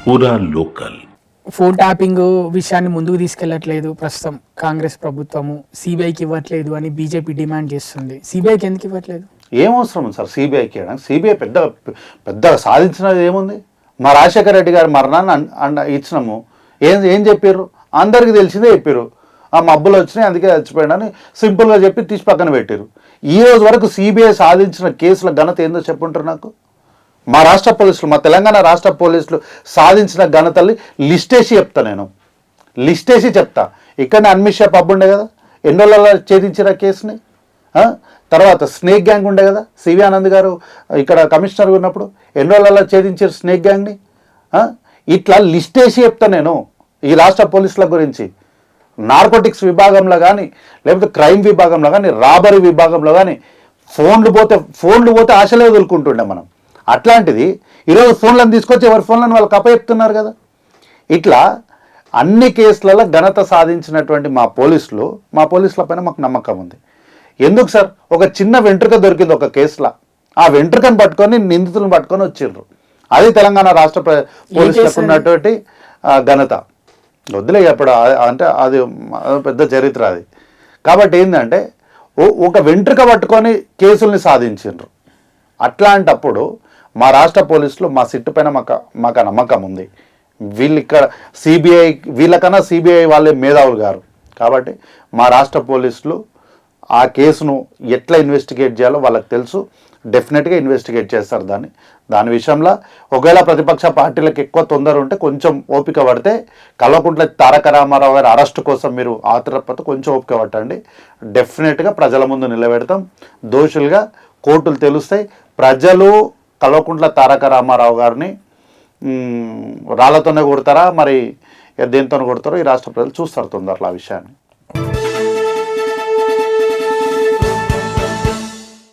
పూరా local. Phone tapping విషయాన్ని ముందుకు తీసుకెళ్లట్లేదు ప్రస్తుతం కాంగ్రెస్ ప్రభుత్వము, సిబిఐకి ఇవ్వట్లేదు అని బీజేపీ డిమాండ్ చేస్తుంది. సిబిఐకి ఎందుకు ఇవ్వట్లేదు? ఏం అవసరం ఉంది సార్ సిబిఐకి ఇవ్వడానికి? సిబిఐ పెద్దగా సాధించినది ఏముంది? మా రాజశేఖర రెడ్డి గారి మరణాన్ని ఇచ్చినాము, ఏం చెప్పారు? అందరికీ తెలిసిందే చెప్పారు, ఆ మబ్బులు వచ్చినాయి అందుకే చచ్చిపోయాడని సింపుల్గా చెప్పి తీసి పక్కన పెట్టారు. ఈ రోజు వరకు సిబిఐ సాధించిన కేసుల ఘనత ఏందో చెప్పుంటారు నాకు. మా రాష్ట్ర పోలీసులు, మా తెలంగాణ రాష్ట్ర పోలీసులు సాధించిన ఘనతల్ని లిస్టేసి చెప్తా, నేను లిస్టేసి చెప్తా. ఇక్కడనే అన్మిషా పబ్ ఉండే కదా, ఎన్నోళ్ళ ఛేదించిన కేసుని. తర్వాత స్నేక్ గ్యాంగ్ ఉండే కదా, సివి ఆనంద్ గారు ఇక్కడ కమిషనర్ ఉన్నప్పుడు ఎన్నోళ్ళ ఛేదించారు స్నేక్ గ్యాంగ్ని. ఇట్లా లిస్టేసి చెప్తా నేను ఈ రాష్ట్ర పోలీసుల గురించి. నార్కోటిక్స్ విభాగంలో కానీ, లేకపోతే క్రైమ్ విభాగంలో కానీ, రాబరీ విభాగంలో కానీ ఫోన్లు పోతే ఆశలే వదులుకుంటుండే మనం. అట్లాంటిది ఈరోజు ఫోన్లను తీసుకొచ్చి ఎవరి ఫోన్లను వాళ్ళకి అప్పచెప్తున్నారు కదా. ఇట్లా అన్ని కేసులలో ఘనత సాధించినటువంటి మా పోలీసుల పైన మాకు నమ్మకం ఉంది. ఎందుకు సార్, ఒక చిన్న వెంట్రుక దొరికింది ఒక కేసులో, ఆ వెంట్రుకను పట్టుకొని నిందితులను పట్టుకొని వచ్చిండ్రు. అది తెలంగాణ రాష్ట్ర పోలీసులకు ఉన్నటువంటి ఘనత. వద్దులే అప్పుడు, అంటే అది పెద్ద చరిత్ర అది. కాబట్టి ఏంటంటే ఒక వెంట్రుక పట్టుకొని కేసుల్ని సాధించిండ్రు. అట్లాంటప్పుడు మా రాష్ట్ర పోలీసులు, మా సిట్టు పైన మాకు నమ్మకం ఉంది. వీళ్ళకన్నా సిబిఐ వాళ్ళే మేధావులు గారు. కాబట్టి మా రాష్ట్ర పోలీసులు ఆ కేసును ఎట్లా ఇన్వెస్టిగేట్ చేయాలో వాళ్ళకి తెలుసు. డెఫినెట్గా ఇన్వెస్టిగేట్ చేస్తారు దాని విషయంలో. ఒకవేళ ప్రతిపక్ష పార్టీలకు ఎక్కువ తొందర ఉంటే కొంచెం ఓపిక పడితే, కల్వకుంట్ల తారక రామారావు గారి అరెస్టు కోసం మీరు ఆతురపడితే కొంచెం ఓపిక పట్టండి. డెఫినెట్గా ప్రజల ముందు నిలబెడతాం. దోషులుగా కోర్టులు తెలుస్తాయి. ప్రజలు కల్వకుంట్ల తారక రామారావు గారిని రాళ్లతోనే కొడతారా, మరి దేనితోనే కొడతారో ఈ రాష్ట్ర ప్రజలు చూస్తారు తొందరలో ఆ విషయాన్ని.